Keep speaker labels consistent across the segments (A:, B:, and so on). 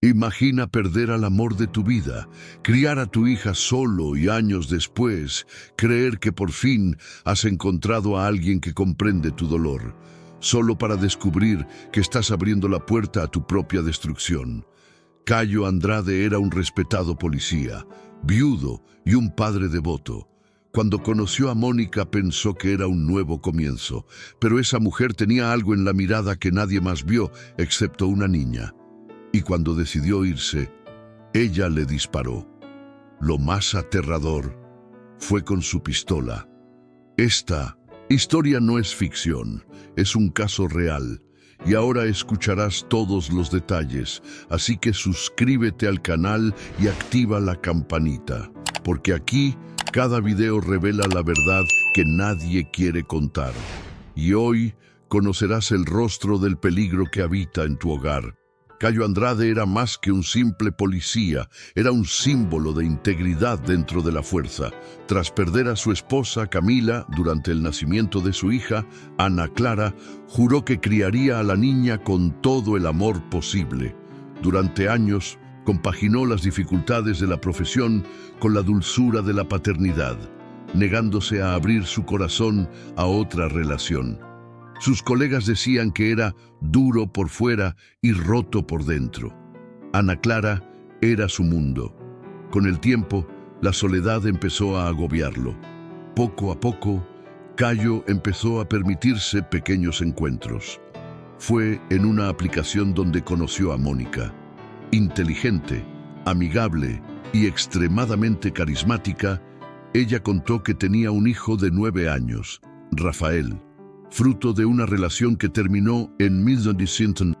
A: Imagina perder al amor de tu vida, criar a tu hija solo y años después, creer que por fin has encontrado a alguien que comprende tu dolor, solo para descubrir que estás abriendo la puerta a tu propia destrucción. Cayo Andrade era un respetado policía, viudo y un padre devoto. Cuando conoció a Mónica pensó que era un nuevo comienzo, pero esa mujer tenía algo en la mirada que nadie más vio excepto una niña. Y cuando decidió irse, ella le disparó. Lo más aterrador fue con su pistola. Esta historia no es ficción, es un caso real. Y ahora escucharás todos los detalles, así que suscríbete al canal y activa la campanita, porque aquí cada video revela la verdad que nadie quiere contar. Y hoy conocerás el rostro del peligro que habita en tu hogar. Cayo Andrade era más que un simple policía, era un símbolo de integridad dentro de la fuerza. Tras perder a su esposa, Camila, durante el nacimiento de su hija, Ana Clara, juró que criaría a la niña con todo el amor posible. Durante años, compaginó las dificultades de la profesión con la dulzura de la paternidad, negándose a abrir su corazón a otra relación. Sus colegas decían que era duro por fuera y roto por dentro. Ana Clara era su mundo. Con el tiempo, la soledad empezó a agobiarlo. Poco a poco, Cayo empezó a permitirse pequeños encuentros. Fue en una aplicación donde conoció a Mónica. Inteligente, amigable y extremadamente carismática, ella contó que tenía un hijo de 9 años, Rafael, fruto de una relación que terminó en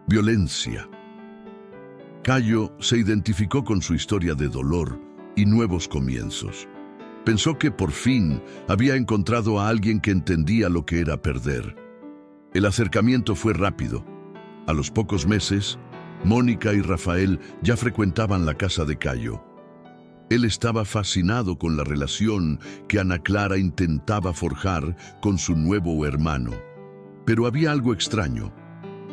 A: violencia. Cayo se identificó con su historia de dolor y nuevos comienzos. Pensó que por fin había encontrado a alguien que entendía lo que era perder. El acercamiento fue rápido. A los pocos meses, Mónica y Rafael ya frecuentaban la casa de Cayo. Él estaba fascinado con la relación que Ana Clara intentaba forjar con su nuevo hermano. Pero había algo extraño.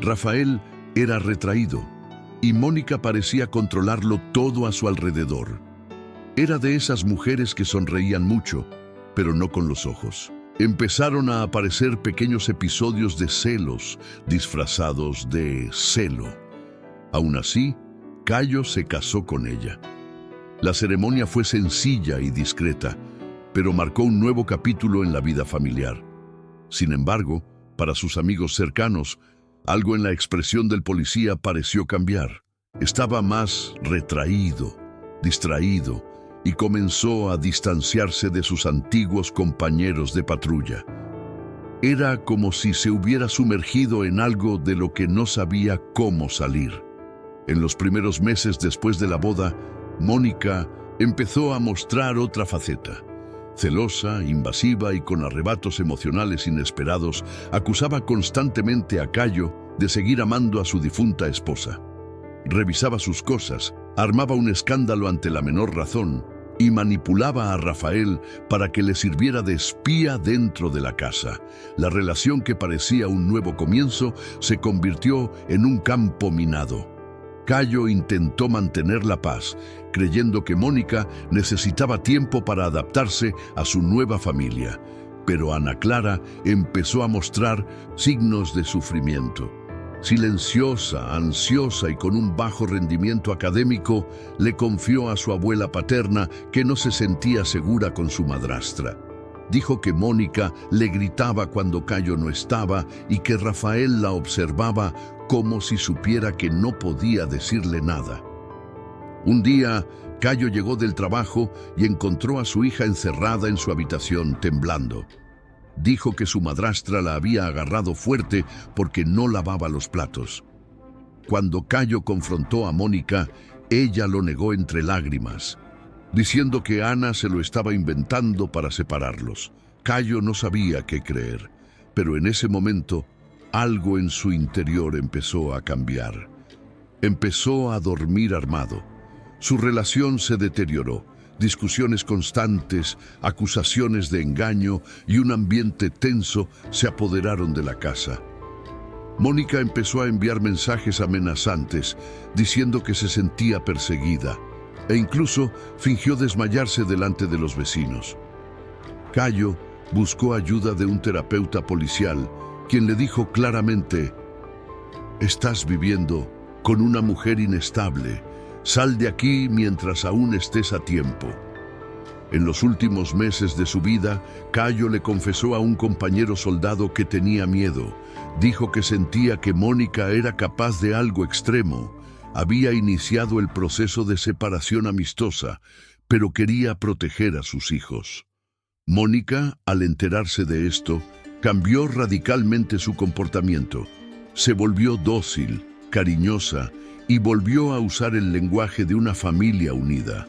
A: Rafael era retraído y Mónica parecía controlarlo todo a su alrededor. Era de esas mujeres que sonreían mucho, pero no con los ojos. Empezaron a aparecer pequeños episodios de celos disfrazados de celo. Aún así, Cayo se casó con ella. La ceremonia fue sencilla y discreta, pero marcó un nuevo capítulo en la vida familiar. Sin embargo, para sus amigos cercanos, algo en la expresión del policía pareció cambiar. Estaba más retraído, distraído, y comenzó a distanciarse de sus antiguos compañeros de patrulla. Era como si se hubiera sumergido en algo de lo que no sabía cómo salir. En los primeros meses después de la boda, Mónica empezó a mostrar otra faceta. Celosa, invasiva y con arrebatos emocionales inesperados, acusaba constantemente a Cayo de seguir amando a su difunta esposa. Revisaba sus cosas, armaba un escándalo ante la menor razón y manipulaba a Rafael para que le sirviera de espía dentro de la casa. La relación que parecía un nuevo comienzo se convirtió en un campo minado. Cayo intentó mantener la paz, creyendo que Mónica necesitaba tiempo para adaptarse a su nueva familia. Pero Ana Clara empezó a mostrar signos de sufrimiento. Silenciosa, ansiosa y con un bajo rendimiento académico, le confió a su abuela paterna que no se sentía segura con su madrastra. Dijo que Mónica le gritaba cuando Cayo no estaba y que Rafael la observaba como si supiera que no podía decirle nada. Un día, Cayo llegó del trabajo y encontró a su hija encerrada en su habitación, temblando. Dijo que su madrastra la había agarrado fuerte porque no lavaba los platos. Cuando Cayo confrontó a Mónica, ella lo negó entre lágrimas, diciendo que Ana se lo estaba inventando para separarlos. Cayo no sabía qué creer, pero en ese momento, algo en su interior empezó a cambiar. Empezó a dormir armado. Su relación se deterioró. Discusiones constantes, acusaciones de engaño y un ambiente tenso se apoderaron de la casa. Mónica empezó a enviar mensajes amenazantes, diciendo que se sentía perseguida, e incluso fingió desmayarse delante de los vecinos. Cayo buscó ayuda de un terapeuta policial, quien le dijo claramente: «Estás viviendo con una mujer inestable. Sal de aquí mientras aún estés a tiempo». En los últimos meses de su vida, Cayo le confesó a un compañero soldado que tenía miedo. Dijo que sentía que Mónica era capaz de algo extremo. Había iniciado el proceso de separación amistosa, pero quería proteger a sus hijos. Mónica, al enterarse de esto, cambió radicalmente su comportamiento. Se volvió dócil, cariñosa y volvió a usar el lenguaje de una familia unida.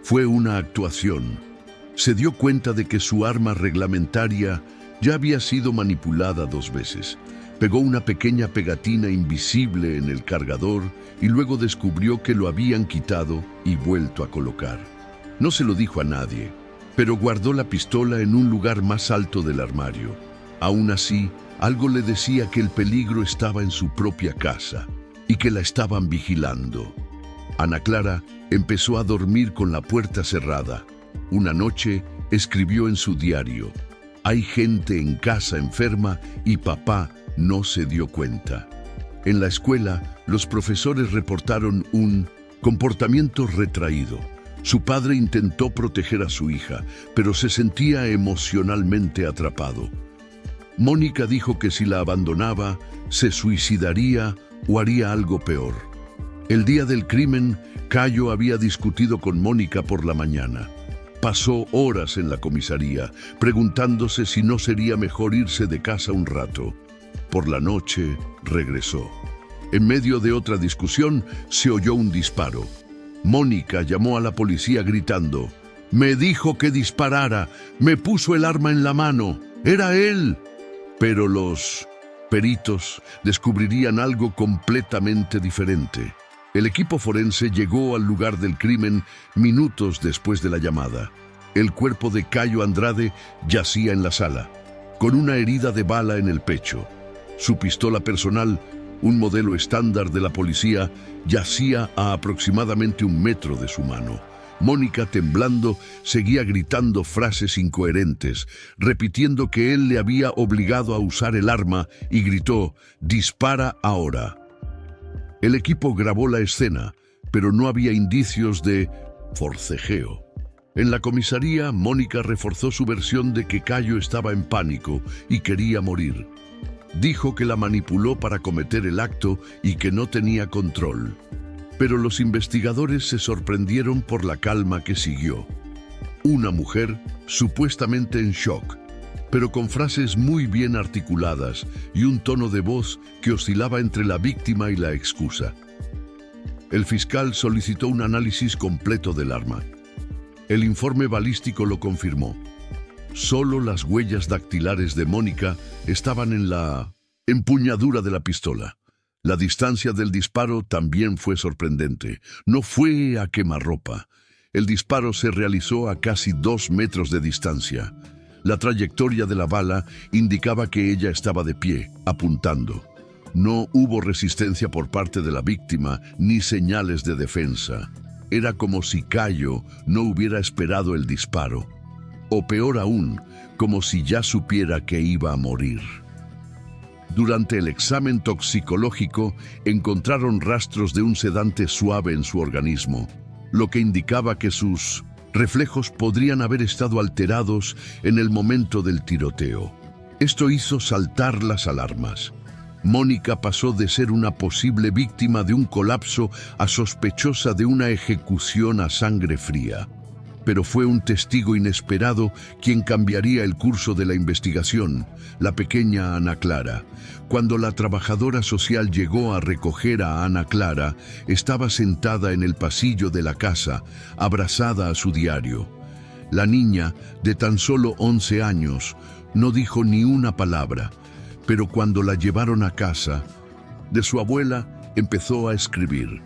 A: Fue una actuación. Se dio cuenta de que su arma reglamentaria ya había sido manipulada 2 veces. Pegó una pequeña pegatina invisible en el cargador y luego descubrió que lo habían quitado y vuelto a colocar. No se lo dijo a nadie, pero guardó la pistola en un lugar más alto del armario. Aún así, algo le decía que el peligro estaba en su propia casa y que la estaban vigilando. Ana Clara empezó a dormir con la puerta cerrada. Una noche escribió en su diario: «Hay gente en casa enferma y papá no se dio cuenta». En la escuela, los profesores reportaron un comportamiento retraído. Su padre intentó proteger a su hija, pero se sentía emocionalmente atrapado. Mónica dijo que si la abandonaba, se suicidaría o haría algo peor. El día del crimen, Cayo había discutido con Mónica por la mañana. Pasó horas en la comisaría, preguntándose si no sería mejor irse de casa un rato. Por la noche, regresó. En medio de otra discusión, se oyó un disparo. Mónica llamó a la policía gritando: «Me dijo que disparara, me puso el arma en la mano, era él». Pero los peritos descubrirían algo completamente diferente. El equipo forense llegó al lugar del crimen minutos después de la llamada. El cuerpo de Cayo Andrade yacía en la sala, con una herida de bala en el pecho. Su pistola personal, un modelo estándar de la policía, yacía a aproximadamente 1 metro de su mano. Mónica, temblando, seguía gritando frases incoherentes, repitiendo que él le había obligado a usar el arma, y gritó: «Dispara ahora». El equipo grabó la escena, pero no había indicios de forcejeo. En la comisaría, Mónica reforzó su versión de que Cayo estaba en pánico y quería morir. Dijo que la manipuló para cometer el acto y que no tenía control. Pero los investigadores se sorprendieron por la calma que siguió. Una mujer, supuestamente en shock, pero con frases muy bien articuladas y un tono de voz que oscilaba entre la víctima y la excusa. El fiscal solicitó un análisis completo del arma. El informe balístico lo confirmó. Solo las huellas dactilares de Mónica estaban en la empuñadura de la pistola. La distancia del disparo también fue sorprendente. No fue a quemarropa. El disparo se realizó a casi 2 metros de distancia. La trayectoria de la bala indicaba que ella estaba de pie, apuntando. No hubo resistencia por parte de la víctima ni señales de defensa. Era como si Cayo no hubiera esperado el disparo. O peor aún, como si ya supiera que iba a morir. Durante el examen toxicológico, encontraron rastros de un sedante suave en su organismo, lo que indicaba que sus reflejos podrían haber estado alterados en el momento del tiroteo. Esto hizo saltar las alarmas. Mónica pasó de ser una posible víctima de un colapso a sospechosa de una ejecución a sangre fría. Pero fue un testigo inesperado quien cambiaría el curso de la investigación, la pequeña Ana Clara. Cuando la trabajadora social llegó a recoger a Ana Clara, estaba sentada en el pasillo de la casa, abrazada a su diario. La niña, de tan solo 11 años, no dijo ni una palabra, pero cuando la llevaron a casa de su abuela, empezó a escribir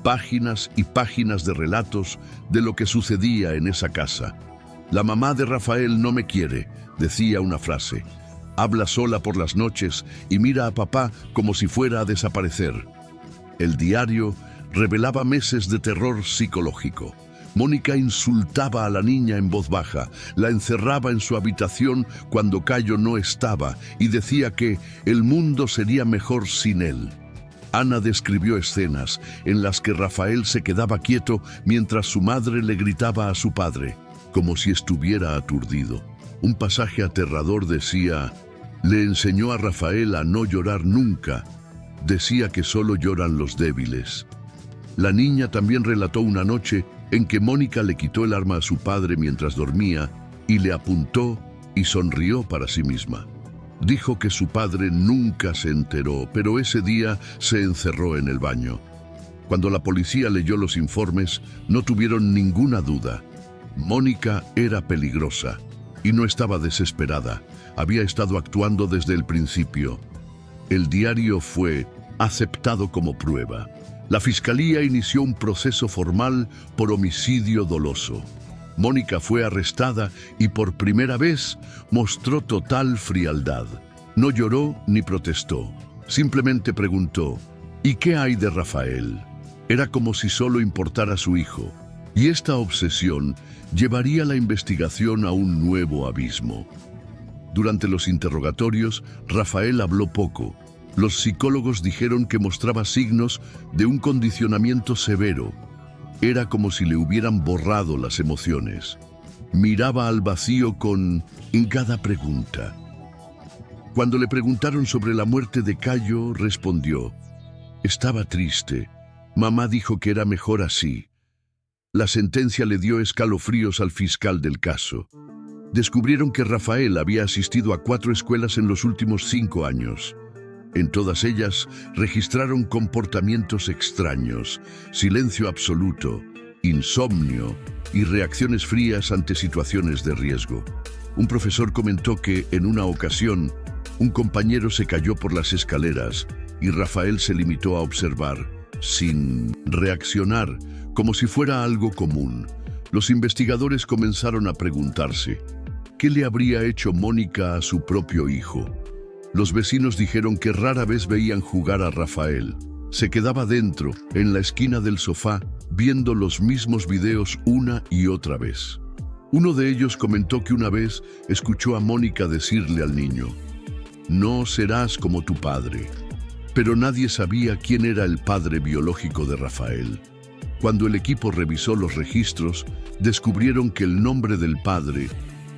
A: páginas y páginas de relatos de lo que sucedía en esa casa. «La mamá de Rafael no me quiere», decía una frase. Habla sola por las noches y mira a papá como si fuera a desaparecer. El diario revelaba meses de terror psicológico. Mónica insultaba a la niña en voz baja, la encerraba en su habitación cuando Cayo no estaba y decía que el mundo sería mejor sin él. Ana describió escenas en las que Rafael se quedaba quieto mientras su madre le gritaba a su padre, como si estuviera aturdido. Un pasaje aterrador decía: le enseñó a Rafael a no llorar nunca. Decía que solo lloran los débiles. La niña también relató una noche en que Mónica le quitó el arma a su padre mientras dormía y le apuntó y sonrió para sí misma. Dijo que su padre nunca se enteró, pero ese día se encerró en el baño. Cuando la policía leyó los informes, no tuvieron ninguna duda. Mónica era peligrosa y no estaba desesperada. Había estado actuando desde el principio. El diario fue aceptado como prueba. La fiscalía inició un proceso formal por homicidio doloso. Mónica fue arrestada y por primera vez mostró total frialdad. No lloró ni protestó. Simplemente preguntó: ¿y qué hay de Rafael? Era como si solo importara su hijo. Y esta obsesión llevaría la investigación a un nuevo abismo. Durante los interrogatorios, Rafael habló poco. Los psicólogos dijeron que mostraba signos de un condicionamiento severo. Era como si le hubieran borrado las emociones. Miraba al vacío en cada pregunta. Cuando le preguntaron sobre la muerte de Cayo, respondió: estaba triste. Mamá dijo que era mejor así. La sentencia le dio escalofríos al fiscal del caso. Descubrieron que Rafael había asistido a 4 escuelas en los últimos 5 años. En todas ellas registraron comportamientos extraños, silencio absoluto, insomnio y reacciones frías ante situaciones de riesgo. Un profesor comentó que en una ocasión un compañero se cayó por las escaleras y Rafael se limitó a observar, sin reaccionar, como si fuera algo común. Los investigadores comenzaron a preguntarse: ¿qué le habría hecho Mónica a su propio hijo? Los vecinos dijeron que rara vez veían jugar a Rafael. Se quedaba dentro, en la esquina del sofá, viendo los mismos videos una y otra vez. Uno de ellos comentó que una vez escuchó a Mónica decirle al niño: no serás como tu padre. Pero nadie sabía quién era el padre biológico de Rafael. Cuando el equipo revisó los registros, descubrieron que el nombre del padre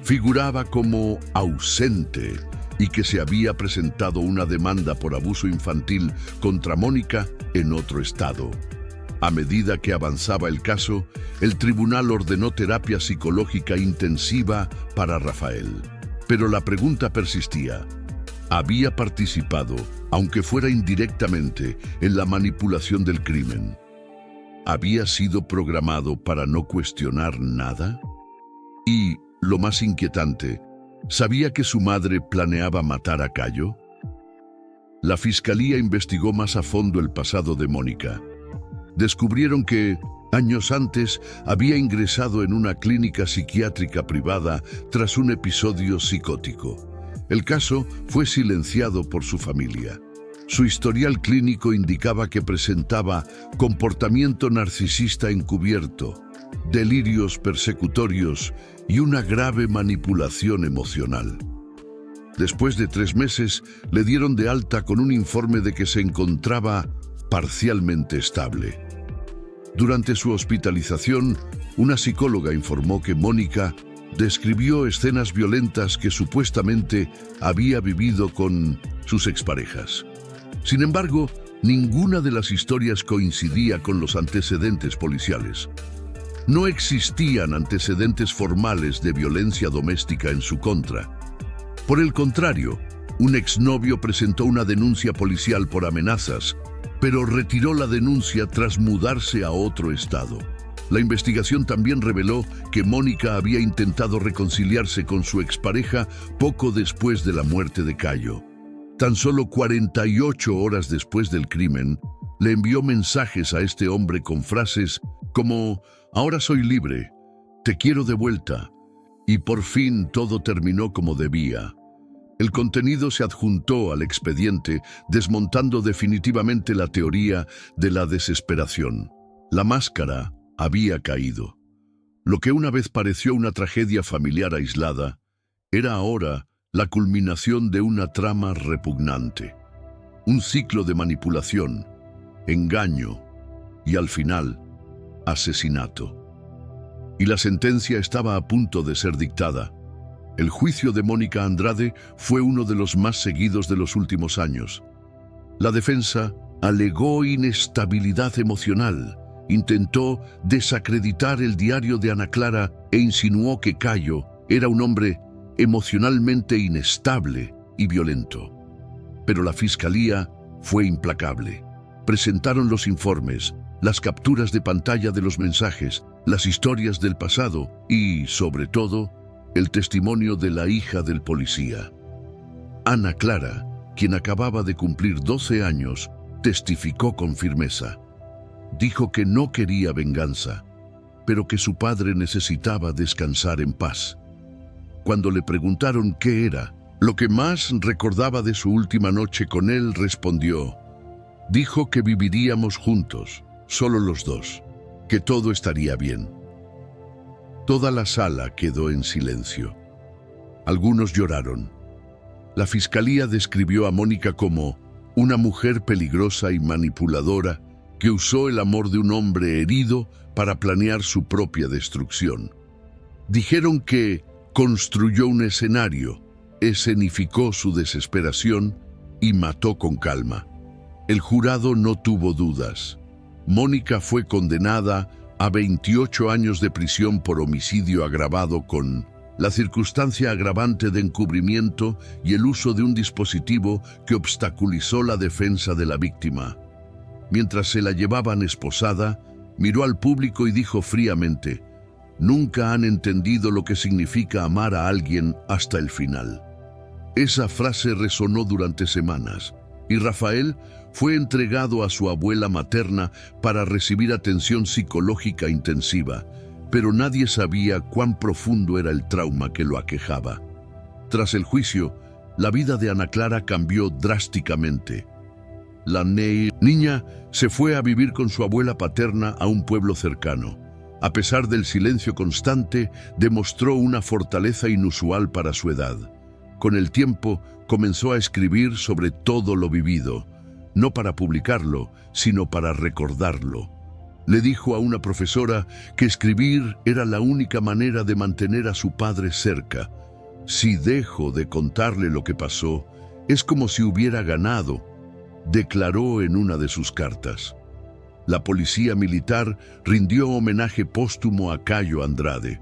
A: figuraba como ausente y que se había presentado una demanda por abuso infantil contra Mónica en otro estado. A medida que avanzaba el caso, el tribunal ordenó terapia psicológica intensiva para Rafael. Pero la pregunta persistía: ¿había participado, aunque fuera indirectamente, en la manipulación del crimen? ¿Había sido programado para no cuestionar nada? Y, lo más inquietante, ¿sabía que su madre planeaba matar a Cayo? La fiscalía investigó más a fondo el pasado de Mónica. Descubrieron que, años antes, había ingresado en una clínica psiquiátrica privada tras un episodio psicótico. El caso fue silenciado por su familia. Su historial clínico indicaba que presentaba comportamiento narcisista encubierto, delirios persecutorios y una grave manipulación emocional. Después de 3 meses, le dieron de alta con un informe de que se encontraba parcialmente estable. Durante su hospitalización, una psicóloga informó que Mónica describió escenas violentas que supuestamente había vivido con sus exparejas. Sin embargo, ninguna de las historias coincidía con los antecedentes policiales. No existían antecedentes formales de violencia doméstica en su contra. Por el contrario, un exnovio presentó una denuncia policial por amenazas, pero retiró la denuncia tras mudarse a otro estado. La investigación también reveló que Mónica había intentado reconciliarse con su expareja poco después de la muerte de Cayo. Tan solo 48 horas después del crimen, le envió mensajes a este hombre con frases como: ahora soy libre, te quiero de vuelta, y por fin todo terminó como debía. El contenido se adjuntó al expediente, desmontando definitivamente la teoría de la desesperación. La máscara había caído. Lo que una vez pareció una tragedia familiar aislada, era ahora la culminación de una trama repugnante. Un ciclo de manipulación, engaño y, al final, asesinato. Y la sentencia estaba a punto de ser dictada. El juicio de Mónica Andrade fue uno de los más seguidos de los últimos años. La defensa alegó inestabilidad emocional, intentó desacreditar el diario de Ana Clara e insinuó que Cayo era un hombre emocionalmente inestable y violento. Pero la fiscalía fue implacable. Presentaron los informes, las capturas de pantalla de los mensajes, las historias del pasado y, sobre todo, el testimonio de la hija del policía. Ana Clara, quien acababa de cumplir 12 años, testificó con firmeza. Dijo que no quería venganza, pero que su padre necesitaba descansar en paz. Cuando le preguntaron qué era, lo que más recordaba de su última noche con él, respondió: dijo que viviríamos juntos, solo los dos, que todo estaría bien. Toda la sala quedó en silencio. Algunos lloraron. La fiscalía describió a Mónica como una mujer peligrosa y manipuladora que usó el amor de un hombre herido para planear su propia destrucción. Dijeron que construyó un escenario, escenificó su desesperación y mató con calma. El jurado no tuvo dudas. Mónica fue condenada a 28 años de prisión por homicidio agravado con la circunstancia agravante de encubrimiento y el uso de un dispositivo que obstaculizó la defensa de la víctima. Mientras se la llevaban esposada, miró al público y dijo fríamente: nunca han entendido lo que significa amar a alguien hasta el final. Esa frase resonó durante semanas, y Rafael fue entregado a su abuela materna para recibir atención psicológica intensiva, pero nadie sabía cuán profundo era el trauma que lo aquejaba. Tras el juicio, la vida de Ana Clara cambió drásticamente. La niña se fue a vivir con su abuela paterna a un pueblo cercano. A pesar del silencio constante, demostró una fortaleza inusual para su edad. Con el tiempo, comenzó a escribir sobre todo lo vivido, no para publicarlo, sino para recordarlo. Le dijo a una profesora que escribir era la única manera de mantener a su padre cerca. Si dejo de contarle lo que pasó, es como si hubiera ganado, declaró en una de sus cartas. La policía militar rindió homenaje póstumo a Cayo Andrade.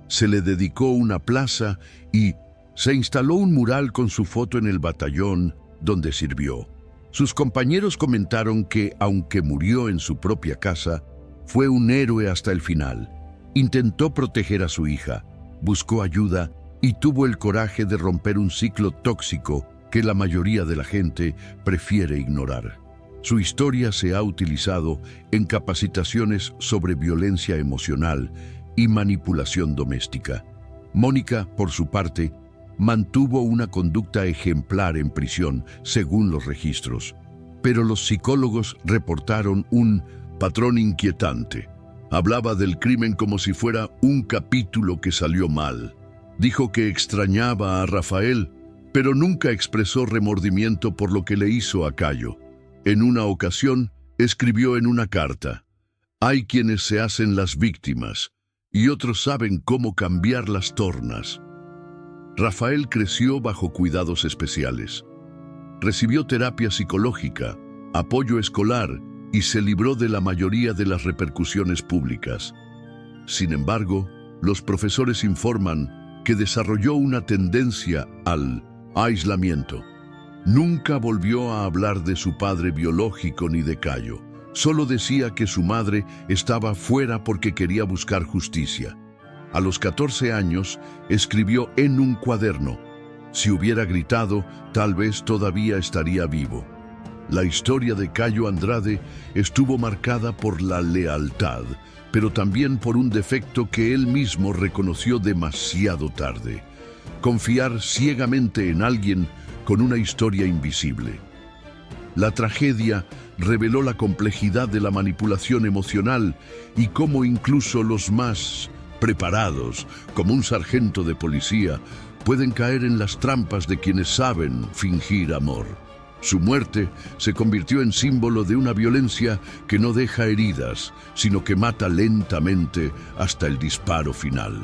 A: Se le dedicó una plaza y se instaló un mural con su foto en el batallón donde sirvió. Sus compañeros comentaron que, aunque murió en su propia casa, fue un héroe hasta el final. Intentó proteger a su hija, buscó ayuda y tuvo el coraje de romper un ciclo tóxico que la mayoría de la gente prefiere ignorar. Su historia se ha utilizado en capacitaciones sobre violencia emocional y manipulación doméstica. Mónica, por su parte, mantuvo una conducta ejemplar en prisión, según los registros. Pero los psicólogos reportaron un patrón inquietante. Hablaba del crimen como si fuera un capítulo que salió mal. Dijo que extrañaba a Rafael, pero nunca expresó remordimiento por lo que le hizo a Cayo. En una ocasión, escribió en una carta: hay quienes se hacen las víctimas y otros saben cómo cambiar las tornas. Rafael creció bajo cuidados especiales. Recibió terapia psicológica, apoyo escolar y se libró de la mayoría de las repercusiones públicas. Sin embargo, los profesores informan que desarrolló una tendencia al aislamiento. Nunca volvió a hablar de su padre biológico ni de Cayo. Solo decía que su madre estaba fuera porque quería buscar justicia. A los 14 años, escribió en un cuaderno: si hubiera gritado, tal vez todavía estaría vivo. La historia de Cayo Andrade estuvo marcada por la lealtad, pero también por un defecto que él mismo reconoció demasiado tarde. confiar ciegamente en alguien con una historia invisible. La tragedia reveló la complejidad de la manipulación emocional y cómo incluso los más preparados, como un sargento de policía, pueden caer en las trampas de quienes saben fingir amor. Su muerte se convirtió en símbolo de una violencia que no deja heridas, sino que mata lentamente hasta el disparo final.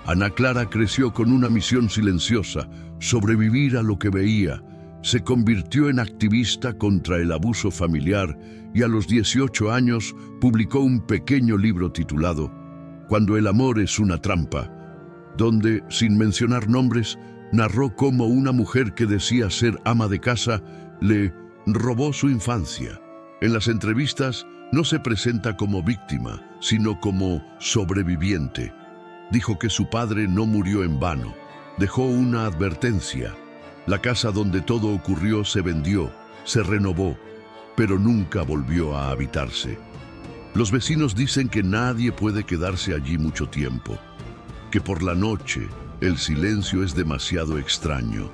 A: Ana Clara creció con una misión silenciosa: sobrevivir a lo que veía. Se convirtió en activista contra el abuso familiar y a los 18 años publicó un pequeño libro titulado Cuando el amor es una trampa, donde, sin mencionar nombres, narró cómo una mujer que decía ser ama de casa le robó su infancia. En las entrevistas no se presenta como víctima, sino como sobreviviente. Dijo que su padre no murió en vano. Dejó una advertencia. La casa donde todo ocurrió se vendió, se renovó, pero nunca volvió a habitarse. Los vecinos dicen que nadie puede quedarse allí mucho tiempo, que por la noche el silencio es demasiado extraño,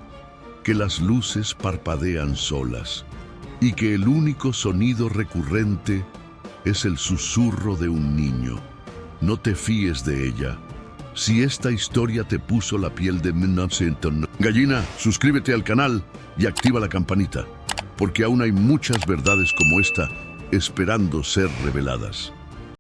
A: que las luces parpadean solas y que el único sonido recurrente es el susurro de un niño. No te fíes de ella. Si esta historia te puso la piel de gallina, suscríbete al canal y activa la campanita, porque aún hay muchas verdades como esta esperando ser reveladas.